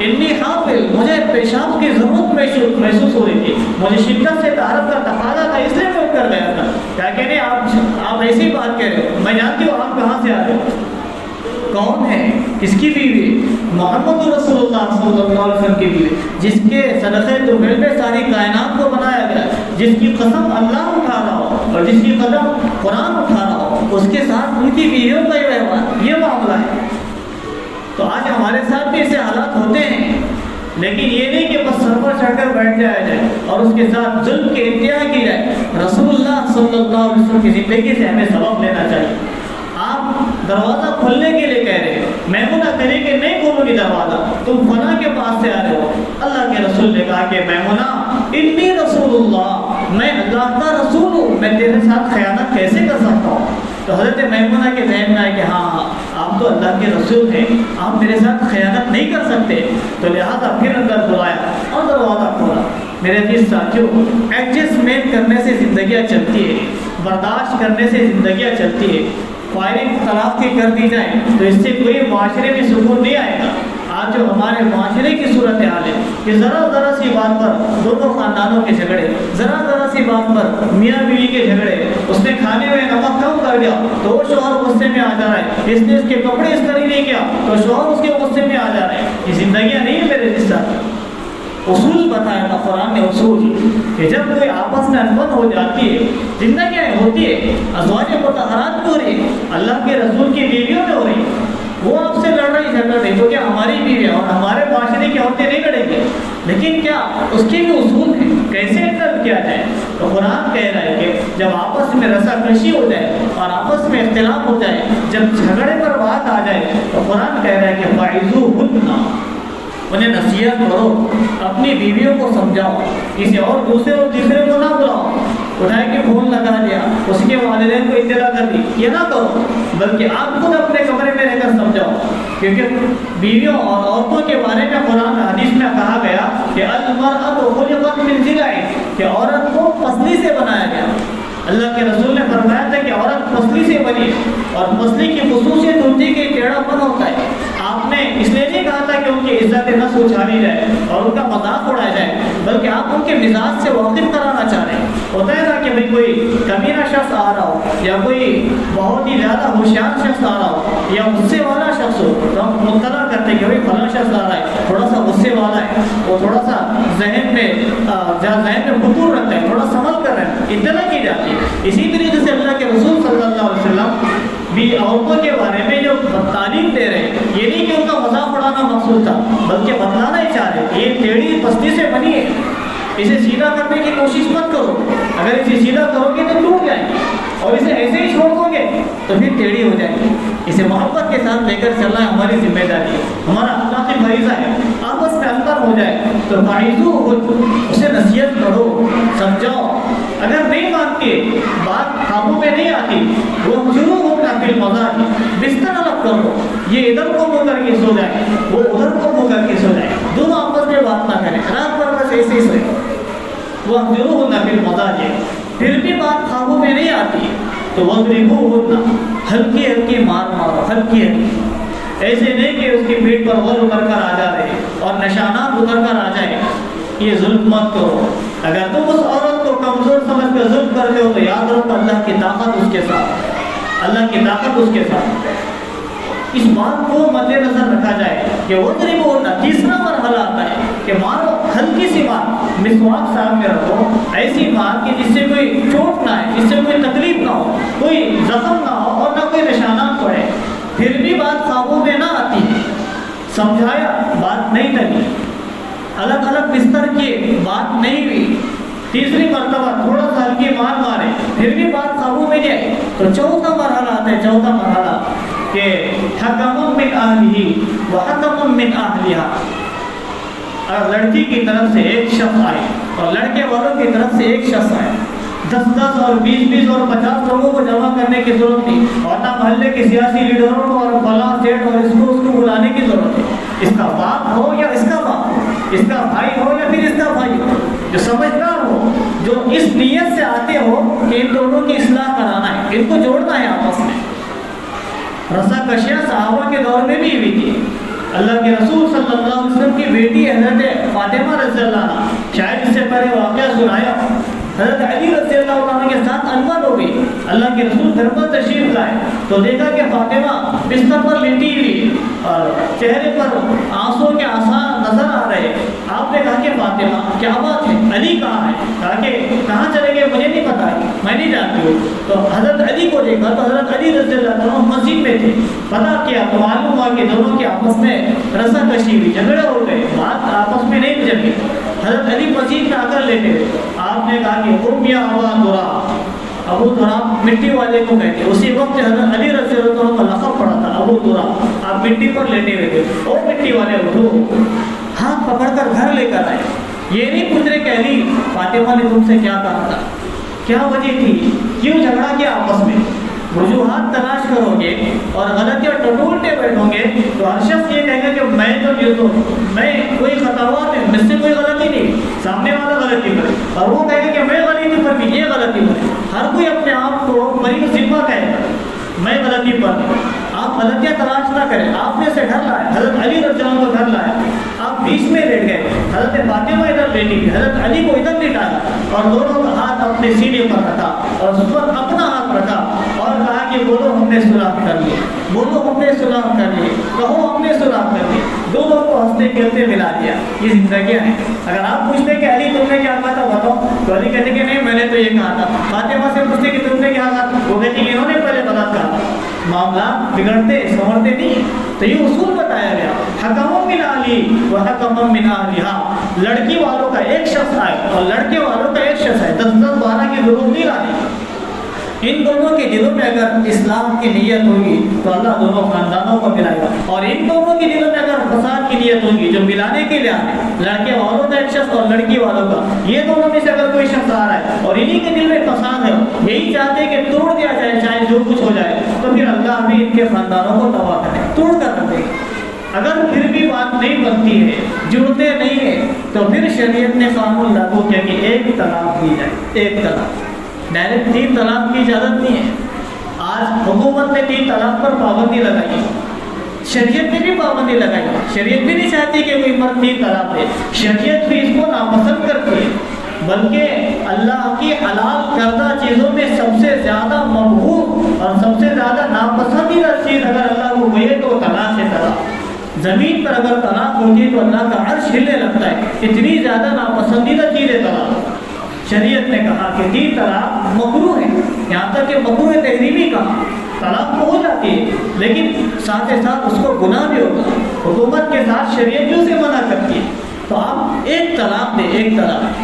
انی حامل, مجھے پیشاب کی ضرورت محسوس ہو رہی تھی, مجھے شدت سے طہارت کا تقاضا تھا, اس لیے میں اٹھ کر گیا تھا. کہا کہ نہیں, آپ ایسی بات کہہ رہے ہو, میں جانتی ہوں آپ کہاں سے آ رہے ہو. کون ہے, کس کی بیوی؟ محمد رسول اللہ صلی اللہ علیہ وسلم کی بیوی, جس کے صدقے طفیل میں ساری کائنات کو بنایا گیا, جس کی قسم اللہ اٹھا رہا ہو اور جس کی قدم قرآن اٹھا رہا ہو, اس کے ساتھ ان کی بیویوں کا یہ معاملہ ہے. تو آج ہمارے ساتھ بھی ایسے حالات ہوتے ہیں, لیکن یہ نہیں کہ بس سر پر چڑھ کر بیٹھ جایا جائے اور اس کے ساتھ ظلم کی انتہا کی جائے. رسول اللہ صلی اللہ علیہ وسلم کی زندگی سے ہمیں سبق لینا چاہیے. آپ دروازہ کھولنے کے لیے کہہ رہے ہیں, میمونہ کرے کہ نہیں کھولو گی دروازہ, تم فلاں کے پاس سے آ رہے ہو. اللہ کے رسول نے کہا کہ میمونہ انی رسول اللہ, میں اللہ کا رسول ہوں, میں تیرے ساتھ خیانت کیسے کر سکتا ہوں. تو حضرت میمونہ کے ذہن میں آئے کہ ہاں آپ تو اللہ کے رسول ہیں, آپ میرے ساتھ خیانت نہیں کر سکتے. تو لہٰذا پھر اندر بلایا اور دروازہ کھولا. میرے عزیز ساتھیوں, ایڈجسٹمنٹ کرنے سے زندگیاں چلتی ہے, برداشت کرنے سے زندگیاں چلتی ہے. فائرنگ طلاق کی کر دی جائے تو اس سے کوئی معاشرے میں سکون نہیں آئے گا. آج جو ہمارے معاشرے کی صورتحال ہے کہ ذرا سی بات پر دونوں خاندانوں کے جھگڑے, ذرا سی بات پر میاں بیوی کے جھگڑے, اس نے کھانے میں نمک کم کر دیا تو وہ شوہر غصے میں آ جا رہا ہے, اس نے اس کے کپڑے اس طرح نہیں کیا تو شوہر اس کے غصے میں آ جا رہے ہیں. یہ زندگیاں نہیں ہے میرے جیسا. اصول بتایا تھا قرآن نے, اصول کہ جب کوئی آپس میں انبن ہو جاتی ہے, زندگیاں ہوتی ہے, ازواج مطہرات میں ہو رہی ہے, اللہ کے رسول کی بیویوں میں ہو رہی ہے, وہ آپ سے لڑ رہی جھگڑ رہی تو کیا ہماری بیوی اور ہمارے معاشرے کی عورتیں نہیں لڑیں گے؟ لیکن کیا اس کے بھی اصول ہیں, کیسے ہینڈل کیا جائے. تو قرآن کہہ رہا ہے کہ جب آپس میں رسا کشی ہو جائے اور آپس میں اختلاف ہو جائے, جب جھگڑے پر بات آ جائے تو قرآن کہہ رہا ہے کہ فَعِظُوهُنَّ, انہیں نصیحت کرو, اپنی بیویوں کو سمجھاؤ, کسی اور دوسرے کو نہ بلاؤ. اٹھائے کہ فون لگا دیا, اس کے والدین کو اطلاع کر دی, یہ نہ کرو, بلکہ آپ خود اپنے کمرے میں رہ کر سمجھاؤ. کیونکہ بیویوں اور عورتوں کے بارے میں قرآن حدیث میں کہا گیا کہ المرأۃ خلقت من ضلع, کہ عورت کو پسلی سے بنایا گیا. اللہ کے رسول نے فرمایا تھا کہ عورت پسلی سے بنی, اور پسلی کی خصوصیت ہوتی ہے کہ ٹیڑھا پن ہوتا ہے. آپ نے اس لیے نہیں کہا تھا کہ ان کی عزت نفس اچھالی جائے اور ان کا مذاق اڑایا جائے, بلکہ آپ ان کے مزاج سے واقف کرانا چاہ رہے ہیں. ہوتا ہے نا کہ بھائی کوئی کمینہ شخص آ رہا ہو یا کوئی بہت ہی زیادہ ہوشیار شخص آ رہا ہو یا غصے والا شخص ہو, تو ہم مطلع کرتے ہیں کہ بھائی فلاں شخص آ رہا ہے, تھوڑا سا غصے والا ہے, وہ تھوڑا سا ذہن میں خطور رکھتا ہے, تھوڑا سنبھل کر رہے ہیں. اطلاع کی جاتی ہے۔ اسی طریقے سے اللہ کے رسول صلی اللہ علیہ وسلم بھی عورتوں کے بارے میں جو تعلیم دے رہے ہیں، یہ نہیں کہ ان کا مذاق اڑانا مقصود تھا، بلکہ بتلانا ہی چاہ رہے ہیں یہ ٹیڑھی پستی سے بنی ہے، اسے سیدھا کرنے کی کوشش مت کرو، اگر اسے سیدھا کرو گے تو ٹوٹ جائیں گے، اور اسے ایسے ہی چھوڑ دو گے تو پھر ٹیڑھی ہو جائے گی۔ اسے محبت کے ساتھ لے کر چلنا ہماری ذمہ داری ہے، ہمارا اخلاقی فریضہ ہے۔ آپس میں انتر ہو جائے تو اسے نصیحت کرو، سمجھاؤ، اگر نہیں مانتی بات قابو میں نہیں آتی وہ شروع ہوگا پھر مزاج بستر الگ کرو، یہ ادھر کو منہ کر کے سو جائے، وہ ادھر کو منہ کر کے سو جائے، دونوں آپس میں بات نہ کریں، رات بھر بس ایسے ہی سوئے، وہ شروع ہوگا پھر مزاج ہے، پھر بھی بات قابو میں نہیں آتی تو وَضْرِبُوهُنَّ ہلکی ہلکی مار مارو، ہلکی ہلکی، ایسے نہیں کہ اس کی پیٹ پر غل اتر کر آ جا رہے اور نشانات اتر کر آ جائے، یہ ظلم مت کرو۔ اگر تم اس عورت کو کمزور سمجھ کر ظلم کرتے ہو تو یاد رکھو اللہ کی طاقت اس کے ساتھ، اللہ کی طاقت اس کے ساتھ۔ اس بات کو مد نظر رکھا جائے کہ وَضْرِبُوهُنَّ تیسرا مرحلہ آتا ہے کہ مارو، ہلکی سی مار، مسواک صاحب میں رکھو، ایسی مار کہ جس سے کوئی چوٹ نہ آئے، جس سے کوئی تکلیف نہ ہو، کوئی زخم نہ ہو اور نہ کوئی نشانات پڑے، پھر بھی بات قابو میں نہ آتی، سمجھایا بات نہیں ٹلی، الگ الگ بستر کی بات نہیں ہوئی، تیسری مرتبہ تھوڑا سا ہلکی مار مارے پھر بھی بات قابو میں نہیں آئی تو چوتھا مرحلہ آتا ہے، چوتھا مرحلہ کہ حکم من اہلہ و حکم من اہلہا، اگر لڑکی کی طرف سے ایک شخص آئے اور لڑکے والوں کی طرف سے ایک شخص آئے، 10 اور 20 اور 50 لوگوں کو جمع کرنے کی ضرورت نہیں، اور نہ محلے کے سیاسی لیڈروں کو اور فلاں سیٹ اور اس کو بلانے کی ضرورت ہے، اس کا باپ ہو یا اس کا باپ ہو، اس کا بھائی ہو یا پھر اس کا بھائی ہو، جو سمجھدار ہو، جو اس نیت سے آتے ہو کہ ان دونوں کی اصلاح کرانا ہے، ان کو جوڑنا ہے آپس میں۔ رسا کشیاں صحابہ کے دور میں بھی ہوئی تھی، اللہ کے رسول صلی اللہ علیہ وسلم کی بیٹی حضرت فاطمہ رضی اللہ عنہ، شاید اس سے پہلے واقعہ سنایا، حضرت علی رضی اللہ عنہ کے ساتھ انبن ہو گئی، اللہ کے رسول گھر پر تشریف لائے تو دیکھا کہ فاطمہ بستر پر لیٹی ہوئی اور چہرے پر آنسوں کے آثار نظر آ رہے، آپ نے کہا کہ فاطمہ کیا بات ہے، علی کہاں ہے؟ کہا کہ کہاں چلے گئے مجھے نہیں پتا ہے، میں نہیں جانتی ہوں۔ تو حضرت علی کو دیکھا تو حضرت علی رضی اللہ عنہ مسجد میں تھے، پتا کیا تو معلوم ہوا کہ دونوں کے آپس میں رسا کشی ہوئی، جھگڑے ہو گئے، بات آپس میں نہیں گزر گئی۔ حضرت علی مسجد میں آ کر لیٹے ہوئے، آپ نے کہا کہ قم یا ابا درا، ابو درا مٹی والے کو کہتے، اسی وقت حضرت علی رضی اللہ عنہ کا لقب پڑا تھا ابو درا، آپ مٹی پر لیٹے ہوئے تھے، او مٹی والے اٹھو، ہاتھ پکڑ کر گھر لے کر آئے، یہ نہیں پوچھ رہے کہ علی فاطمہ نے تم سے کیا کہا تھا، کیا وجہ تھی، کیوں جھگڑا کیا آپس میں، وجوہات تلاش کرو گے اور غلطیاں ٹٹولتے بیٹھو گے تو ہر شخص یہ کہے گا کہ میں کوئی خطاوات ہے، مجھ سے کوئی غلطی نہیں، سامنے والا غلطی کرے، اور وہ کہے گا کہ میں غلطی پر بھی یہ غلطی کرے، ہر کوئی اپنے آپ کو بری ذمہ کہے گا میں غلطی پر نہیں۔ آپ غلطیاں تلاش نہ کریں، آپ نے سے گھر لائے، حضرت علی رضی اللہ عنہ کو گھر لائے، آپ بیچ میں لیٹ گئے، حضرت فاطمہ ادھر لیٹی تھی، حضرت علی کو ادھر لٹایا اور دونوں کا ہاتھ اپنے سینے پر رکھا اور اس پر اپنا ہاتھ رکھا اور کہا کہ بولو ہم نے صلح کر لی، بولو ہم نے صلح کر لی، کہو ہم نے صلح کر لی، دونوں کو ہنستے کھیلتے ملا دیا۔ یہ زندگیاں ہیں۔ اگر آپ پوچھتے کہ علی تم نے کیا کہا تھا بتاؤ تو علی کہتے کہ نہیں میں نے تو یہ کہا تھا، فاطمہ سے پوچھتے کہ تم نے کیا کہا، وہ کہتے کہ انہوں نے پہلے غلط کہا، معاملات بگڑتے سنورتے نہیں۔ تو یہ اصول بتایا گیا، حکم من علی و حکم من اہلہا، لڑکی والوں کا ایک شخص آئے اور لڑکے والوں کا ایک شخص آئے، 10-12 کی ضرورت نہیں لانی، ان دونوں کے دلوں میں اگر اسلام کی نیت ہوگی تو اللہ دونوں خاندانوں کو ملائے گا، اور ان دونوں کے دلوں میں اگر فساد کی نیت ہوگی جو ملانے کے لیے آئے، لڑکے والوں کا ایک شخص اور لڑکی والوں کا، یہ دونوں میں سے اگر کوئی شخص آ رہا ہے اور انہی کے دل میں فساد ہے، یہی چاہتے ہیں کہ توڑ دیا جائے چاہے جو کچھ ہو جائے، تو پھر اللہ بھی ان کے خاندانوں کو تباہ کرے، توڑ کر رکھ دے گا۔ اگر پھر بھی بات نہیں بنتی ہے، جڑتے نہیں ہیں، تو پھر شریعت نے قانون لاگو کیا کہ ایک طلاق دی جائے، ایک طلاق، ڈائریکٹ 3 طلاق کی اجازت نہیں ہے۔ آج حکومت نے 3 طلاق پر پابندی لگائی ہے، شریعت نے بھی پابندی لگائی ہے، شریعت بھی نہیں چاہتی کہ کوئی مرد 3 طلاق دے، شریعت بھی اس کو ناپسند کرتی ہے، بلکہ اللہ کی حلال کردہ چیزوں میں سب سے زیادہ مبغوض اور سب سے زیادہ ناپسندیدہ چیز اگر اللہ کو کہے تو طلاق ہے۔ طلاق زمین پر اگر طلاق ہوتی ہے تو اللہ کا عرش ہلنے لگتا ہے، اتنی زیادہ ناپسندیدہ چیز ہے طلاق۔ شریعت نے کہا کہ 3 طلاق مکروہ ہے، یہاں تک کہ مکروہ تحریمی کہا، طلاق تو ہو جاتی ہے لیکن ساتھ ساتھ اس کو گناہ بھی ہوگا، حکومت کے ساتھ شریعت بھی اسے منع کرتی ہے۔ تو آپ ایک طلاق دیں، ایک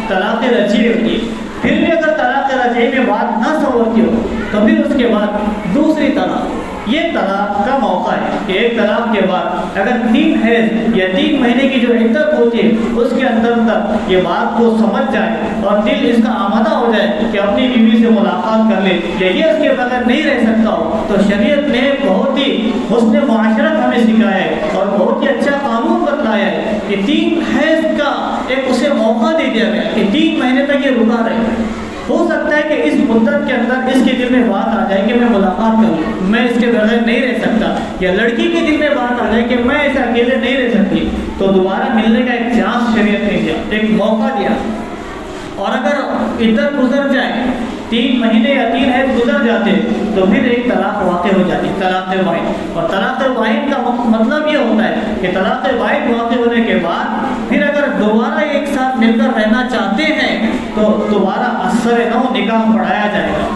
طلاق رجعی ہوتی ہے، پھر بھی اگر طلاق رجعی میں بات نہ سنورتی ہو تو پھر اس کے بعد دوسری طلاق، یہ طلاق کا موقع ہے کہ ایک طلاق کے بعد اگر 3 حیض یا 3 مہینے کی جو عدت ہوتی ہے اس کے اندر یہ بات کو سمجھ جائے اور دل اس کا آمادہ ہو جائے کہ اپنی بیوی سے ملاقات کر لے یا یہ اس کے بغیر نہیں رہ سکتا ہو، تو شریعت نے بہت ہی حسن معاشرت ہمیں سکھایا ہے اور بہت ہی اچھا قانون بتلایا ہے کہ 3 حیض کا ایک اسے موقع دے دیا گیا کہ 3 مہینے تک یہ رکا رہے۔ ہو سکتا ہے کہ اس مدت کے اندر اس کے دل میں بات آ جائے کہ میں ملاقات کروں، میں اس کے بغیر نہیں رہ سکتا، یا لڑکی کے دل میں بات آ جائے کہ میں ایسے اکیلے نہیں رہ سکتی، تو دوبارہ ملنے کا ایک چانس شریعت نے دیا، ایک موقع دیا۔ اور اگر عدت گزر جائے، 3 مہینے یا 3 حیض گزر جاتے تو پھر ایک طلاق واقع ہو جاتی، طلاق واحد۔ اور طلاق واحد کا مطلب یہ ہوتا ہے کہ طلاق واحد واقع ہونے کے بعد پھر اگر دوبارہ ایک ساتھ مل کر رہنا چاہتے ہیں تو دوبارہ اثر نو نکاح پڑھایا جائے گا،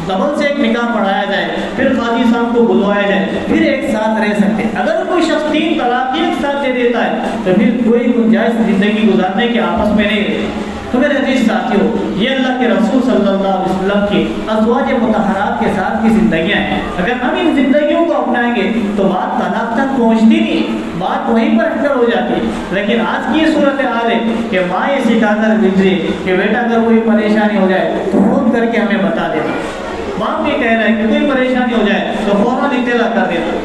ڈبل سے ایک نکاح پڑھایا جائے، پھر قاضی صاحب کو بلوایا جائے، پھر ایک ساتھ رہ سکتے ہیں۔ اگر کوئی شخص 3 طلاق ایک ساتھ دے دیتا ہے تو پھر کوئی گنجائش زندگی گزارنے کے آپس میں نہیں رہتی۔ تو میرے عزیز ساتھیو، یہ اللہ کے رسول صلی اللہ علیہ وسلم کی ازواج مطہرات کے ساتھ کی زندگیاں ہیں۔ اگر ہم ان زندگیوں کو اپنائیں گے تو بات طلاق تک پہنچتی نہیں، بات وہیں پر انٹر ہو جاتی ہے۔ لیکن آج کی یہ صورتحال ہے کہ ماں یہ سکھا کر بھیجے کہ بیٹا اگر کوئی پریشانی ہو جائے تو فون کر کے ہمیں بتا دینا، باپ یہ کہہ رہا ہے کہ کوئی پریشانی ہو جائے تو فوراً اطلاع کر دینا۔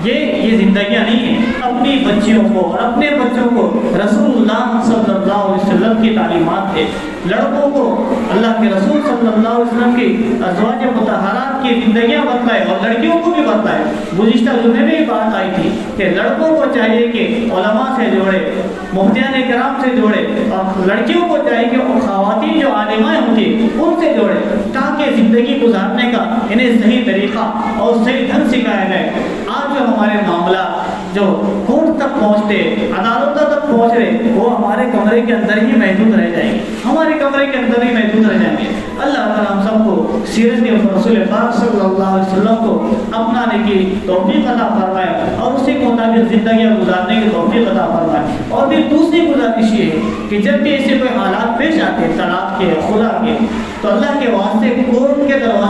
یہ زندگیاں نہیں ہیں۔ اپنی بچیوں کو اور اپنے بچوں کو رسول اللہ صلی اللہ علیہ وسلم کی تعلیمات ہے، لڑکوں کو اللہ کے رسول صلی اللہ علیہ وسلم کی ازواج مطہرات کی زندگیاں بتلائے اور لڑکیوں کو بھی بتلائے۔ گزشتہ جمعے میں بات آئی تھی کہ لڑکوں کو چاہیے کہ علماء سے جوڑے، مفتیان کرام سے جوڑے، اور لڑکیوں کو چاہیے کہ خواتین جو عالمائیں ہوتی ہیں ان سے جوڑے، تاکہ زندگی گزارنے کا انہیں صحیح طریقہ اور صحیح ڈھنگ سکھایا جائے۔ آج جو ہمارے معاملات جو کورٹ تک پہنچتے، عدالتوں تک پہنچ رہے، وہ ہمارے کمرے کے اندر ہی محدود رہ جائیں گے، ہمارے کمرے کے اندر ہی محدود رہ جائیں گے۔ اللہ تعالیٰ ہم سب کو سیرت رسول پاک صلی اللہ علیہ وسلم کو اپنانے کی توفیق عطا فرمائے اور اسی کے مطابق زندگیاں گزارنے کی توفیق عطا فرمائے۔ اور پھر دوسری گزارش یہ ہے کہ جب بھی ایسے کوئی حالات پیش آتے ہیں طلاق کے، خلا کے، تو اللہ کے واسطے کورٹ کے دروازے